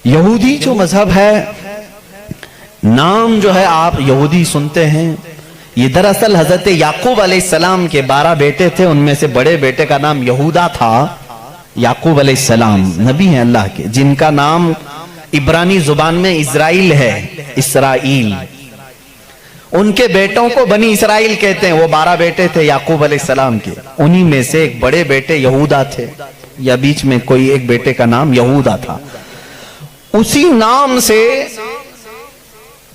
یہودی جو مذہب ہے، نام جو ہے آپ یہودی سنتے ہیں، یہ دراصل حضرت یعقوب علیہ السلام کے 12 بیٹے تھے، ان میں سے بڑے بیٹے کا نام یہودا تھا۔ یعقوب علیہ السلام نبی ہیں اللہ کے، جن کا نام عبرانی زبان میں اسرائیل ہے، اسرائیل۔ ان کے بیٹوں کو بنی اسرائیل کہتے ہیں۔ وہ 12 بیٹے تھے یعقوب علیہ السلام کے، انہی میں سے ایک بڑے بیٹے یہودا تھے، یا بیچ میں کوئی ایک بیٹے کا نام یہودا تھا۔ اسی نام سے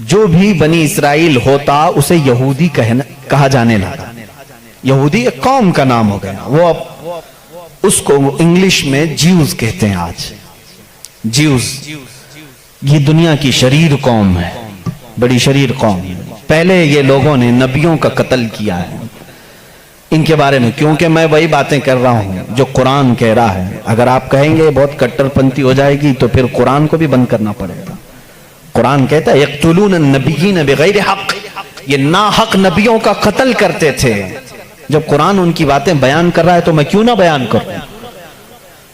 جو بھی بنی اسرائیل ہوتا اسے یہودی کہا جانے لگا۔ یہودی ایک قوم کا نام ہو گیا، وہ اس کو انگلش میں جیوز کہتے ہیں آج۔ جیوز یہ دنیا کی شریر قوم ہے، بڑی شریر قوم ہے۔ پہلے یہ لوگوں نے نبیوں کا قتل کیا ہے۔ ان کے بارے میں کیونکہ میں وہی باتیں کر رہا ہوں جو قرآن کہہ رہا ہے۔ اگر آپ کہیں گے بہت کٹر پنتھی ہو جائے گی تو پھر قرآن کو بھی بند کرنا پڑے گا۔ قرآن کہتا ہے یقتلون النبیین بغیر حق، یہ ناحق نبیوں کا قتل کرتے تھے۔ جب قرآن ان کی باتیں بیان کر رہا ہے تو میں کیوں نہ بیان کروں؟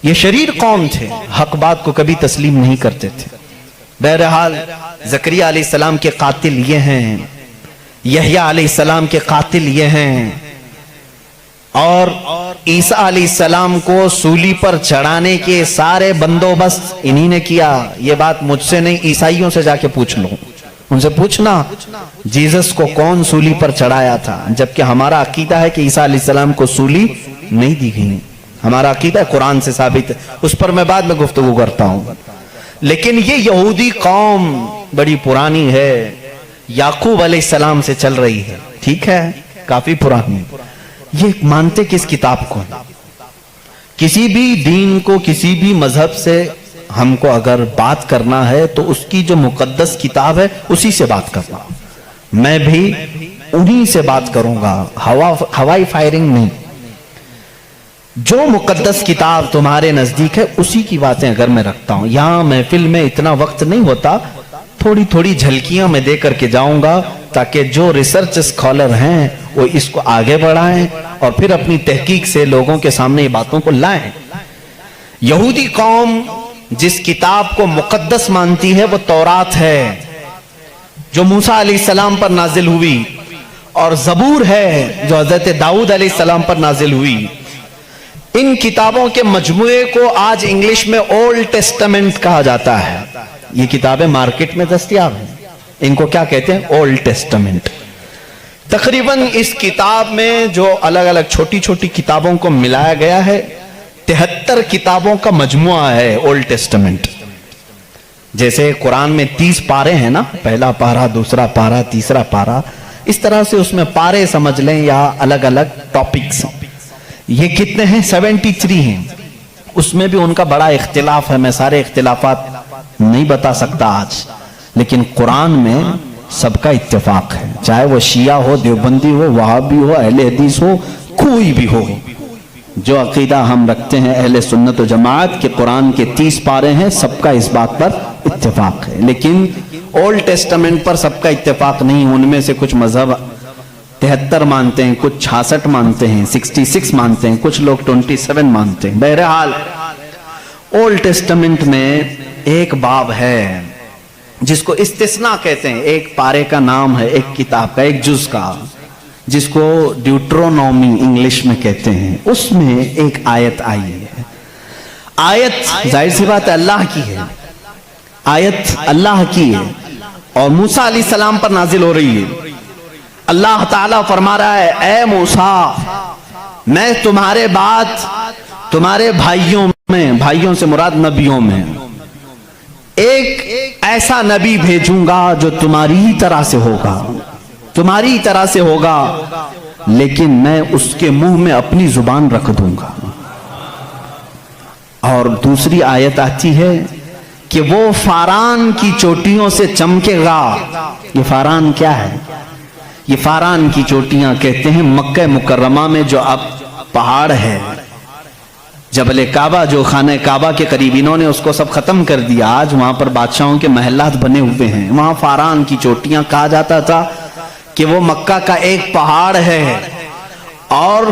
یہ شریر قوم تھے، حق بات کو کبھی تسلیم نہیں کرتے تھے۔ بہرحال زکریا علیہ السلام کے قاتل یہ ہیں، یحییٰ علیہ السلام کے قاتل یہ ہیں، اور عیسیٰ علیہ السلام کو سولی پر چڑھانے کے سارے بندوبست انہی نے کیا۔ یہ بات مجھ سے نہیں، عیسائیوں سے جا کے پوچھ لو، ان سے پوچھنا جیزس کو کون سولی پر چڑھایا تھا، جبکہ ہمارا عقیدہ ہے کہ عیسیٰ علیہ السلام کو سولی نہیں دی گئی۔ ہمارا عقیدہ قرآن سے ثابت ہے، اس پر میں بعد میں گفتگو کرتا ہوں۔ لیکن یہ یہودی قوم بڑی پرانی ہے، یعقوب علیہ السلام سے چل رہی ہے، ٹھیک ہے، کافی پرانی۔ یہ مانتے کس کتاب کو؟ کسی بھی دین کو، کسی بھی مذہب سے ہم کو اگر بات کرنا ہے تو اس کی جو مقدس کتاب ہے اسی سے بات کرنا۔ میں بھی انہی سے بات کروں گا، ہوائی فائرنگ نہیں۔ جو مقدس کتاب تمہارے نزدیک ہے اسی کی باتیں اگر میں رکھتا ہوں۔ یہاں محفل میں اتنا وقت نہیں ہوتا، تھوڑی تھوڑی جھلکیاں میں دے کر کے جاؤں گا تاکہ جو ریسرچ اسکالر ہیں وہ اس کو آگے بڑھائیں اور پھر اپنی تحقیق سے لوگوں کے سامنے یہ باتوں کو لائیں۔ یہودی قوم جس کتاب کو مقدس مانتی ہے وہ تورات ہے، جو موسیٰ علیہ السلام پر نازل ہوئی، اور زبور ہے جو حضرت داؤد علیہ السلام پر نازل ہوئی۔ ان کتابوں کے مجموعے کو آج انگلش میں اولڈ ٹیسٹمنٹ کہا جاتا ہے۔ یہ کتابیں مارکیٹ میں دستیاب ہیں، ان کو کیا کہتے ہیں؟ Old testament. تقریباً اس کتاب میں جو الگ الگ چھوٹی چھوٹی کتابوں کو ملایا گیا ہے 73 کتابوں کا مجموعہ ہے اولڈ ٹیسٹمنٹ۔ جیسے قرآن میں 30 پارے ہیں نا، پہلا پارا، دوسرا پارا، تیسرا پارا، اس طرح سے اس میں پارے سمجھ لیں یا الگ الگ ٹاپکس۔ یہ کتنے ہیں؟ 73 ہیں۔ اس میں بھی ان کا بڑا اختلاف ہے، میں سارے اختلافات نہیں بتا سکتا آج، لیکن قرآن میں سب کا اتفاق ہے، چاہے وہ شیعہ ہو، دیوبندی ہو، وہابی ہو، اہل حدیث ہو، کوئی بھی ہو۔ جو عقیدہ ہم رکھتے ہیں اہل سنت و جماعت کے قرآن کے 30 پارے ہیں، سب کا اس بات پر اتفاق ہے۔ لیکن اولڈ ٹیسٹمنٹ پر سب کا اتفاق نہیں، ان میں سے کچھ مذہب 73 مانتے ہیں، کچھ 66 مانتے ہیں، 66 مانتے ہیں، کچھ لوگ 27 مانتے ہیں۔ بہرحال اولڈ ٹیسٹمنٹ میں ایک باب ہے جس کو استثناء کہتے ہیں، ایک پارے کا نام ہے، ایک کتاب کا، ایک جز کا، جس کو ڈیوٹرونومی انگلش میں کہتے ہیں۔ اس میں ایک آیت آئی ہے۔ آیت ظاہر سی بات ہے اللہ کی ہے، آیت اللہ کی ہے اور موسیٰ علیہ السلام پر نازل ہو رہی ہے۔ اللہ تعالیٰ فرما رہا ہے اے موسیٰ، میں تمہارے بعد تمہارے بھائیوں میں، بھائیوں سے مراد نبیوں میں، ایک ایسا نبی بھیجوں گا جو تمہاری ہی طرح سے ہوگا، تمہاری ہی طرح سے ہوگا، لیکن میں اس کے منہ میں اپنی زبان رکھ دوں گا۔ اور دوسری آیت آتی ہے کہ وہ فاران کی چوٹیوں سے چمکے گا۔ یہ فاران کیا ہے؟ یہ فاران کی چوٹیاں کہتے ہیں مکہ مکرمہ میں جو اب پہاڑ ہے، جبل کعبہ جو خانہ کعبہ کے قریب، انہوں نے اس کو سب ختم کر دیا، آج وہاں پر بادشاہوں کے محلات بنے ہوئے ہیں۔ وہاں فاران کی چوٹیاں کہا جاتا تھا کہ وہ مکہ کا ایک پہاڑ ہے، اور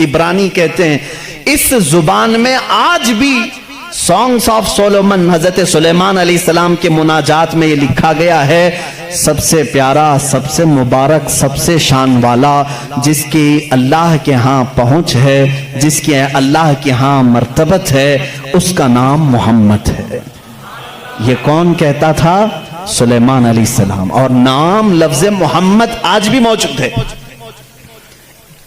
عبرانی کہتے ہیں۔ اس زبان میں آج بھی سانگس آف سولومن، حضرت سلیمان علیہ السلام کے مناجات میں یہ لکھا گیا ہے، سب سے پیارا، سب سے مبارک، سب سے شان والا، جس کی اللہ کے ہاں پہنچ ہے، جس کی اللہ کے ہاں مرتبت ہے، اس کا نام محمد ہے۔ یہ کون کہتا تھا؟ سلیمان علیہ السلام۔ اور نام لفظ محمد آج بھی موجود ہے،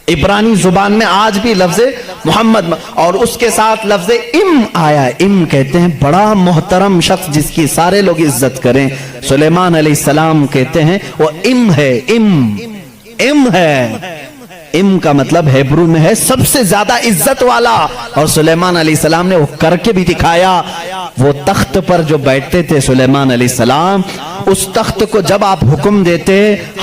عبرانی زبان میں آج بھی لفظ محمد، اور اس کے ساتھ لفظ ام آیا۔ ام کہتے ہیں بڑا محترم شخص جس کی سارے لوگ عزت کریں، سلیمان علیہ السلام کہتے ہیں وہ ام ہے، ام ہے۔ ام کا مطلب ہیبرو میں ہے سب سے زیادہ عزت والا، اور سلیمان علیہ السلام نے وہ کر کے بھی دکھایا۔ وہ تخت پر جو بیٹھتے تھے سلیمان علیہ السلام، اس تخت کو جب آپ حکم دیتے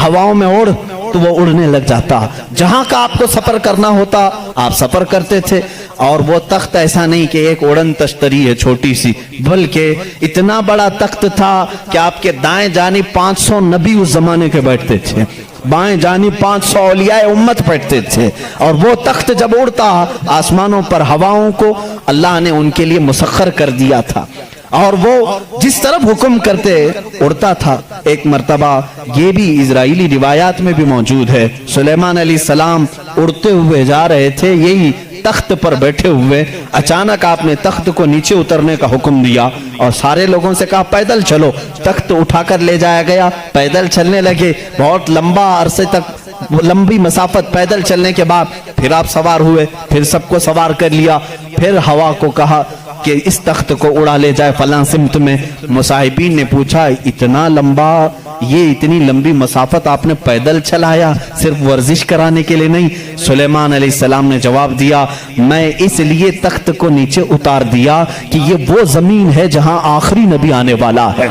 ہواؤں میں اڑ تو وہ اڑنے لگ جاتا، جہاں کا آپ کو سفر کرنا ہوتا آپ سفر کرتے تھے۔ اور وہ تخت ایسا نہیں کہ ایک اڑن تشتری ہے چھوٹی سی، بلکہ اتنا بڑا تخت تھا کہ آپ کے دائیں جانب 500 نبی اس زمانے کے بیٹھتے تھے، بائیں جانب 500 اولیاء امت بیٹھتے تھے، اور وہ تخت جب اڑتا آسمانوں پر ہواؤں کو اللہ نے ان کے لیے مسخر کر دیا تھا، اور وہ جس طرف حکم کرتے اڑتا تھا۔ ایک مرتبہ یہ بھی اسرائیلی روایات میں بھی موجود ہے، سلیمان علیہ السلام اڑتے ہوئے جا رہے تھے، یہی تخت پر بیٹھے ہوئے، اچانک آپ نے تخت کو نیچے اترنے کا حکم دیا اور سارے لوگوں سے کہا پیدل چلو۔ تخت اٹھا کر لے جایا گیا، پیدل چلنے لگے، بہت لمبا عرصے تک، لمبی مسافت پیدل چلنے کے بعد پھر آپ سوار ہوئے، پھر سب کو سوار کر لیا، پھر ہوا کو کہا کہ اس تخت کو اڑا لے جائے فلاں سمت میں۔ مصاحبین نے پوچھا اتنا لمبا، یہ اتنی لمبی مسافت آپ نے پیدل چلایا، صرف ورزش کرانے کے لیے نہیں؟ سلیمان علیہ السلام نے جواب دیا میں اس لیے تخت کو نیچے اتار دیا کہ یہ وہ زمین ہے جہاں آخری نبی آنے والا ہے،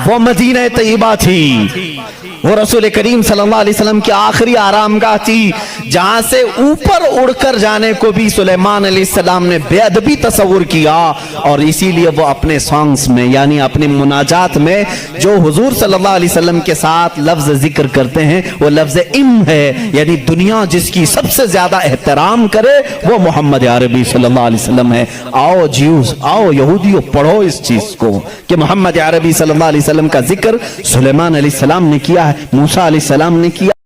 وہ مدینہ طیبہ تھی، وہ رسول کریم صلی اللہ علیہ وسلم کی آخری آرام گاہ تھی، جہاں سے اوپر اڑ کر جانے کو بھی سلیمان علیہ السلام نے بے ادبی تصور کیا، اور اسی لیے وہ اپنے سانگز میں یعنی اپنے مناجات میں جو حضور صلی اللہ علیہ وسلم کے ساتھ لفظ ذکر کرتے ہیں وہ لفظ ام ہے، یعنی دنیا جس کی سب سے زیادہ احترام کرے وہ محمد عربی صلی اللہ علیہ وسلم ہے۔ آؤ جیوز، آؤ یہودیوں، پڑھو اس چیز کو کہ محمد عربی صلی اللہ علیہ وسلم کا ذکر سلیمان علیہ السلام نے کیا ہے، موسیٰ علیہ السلام نے کیا۔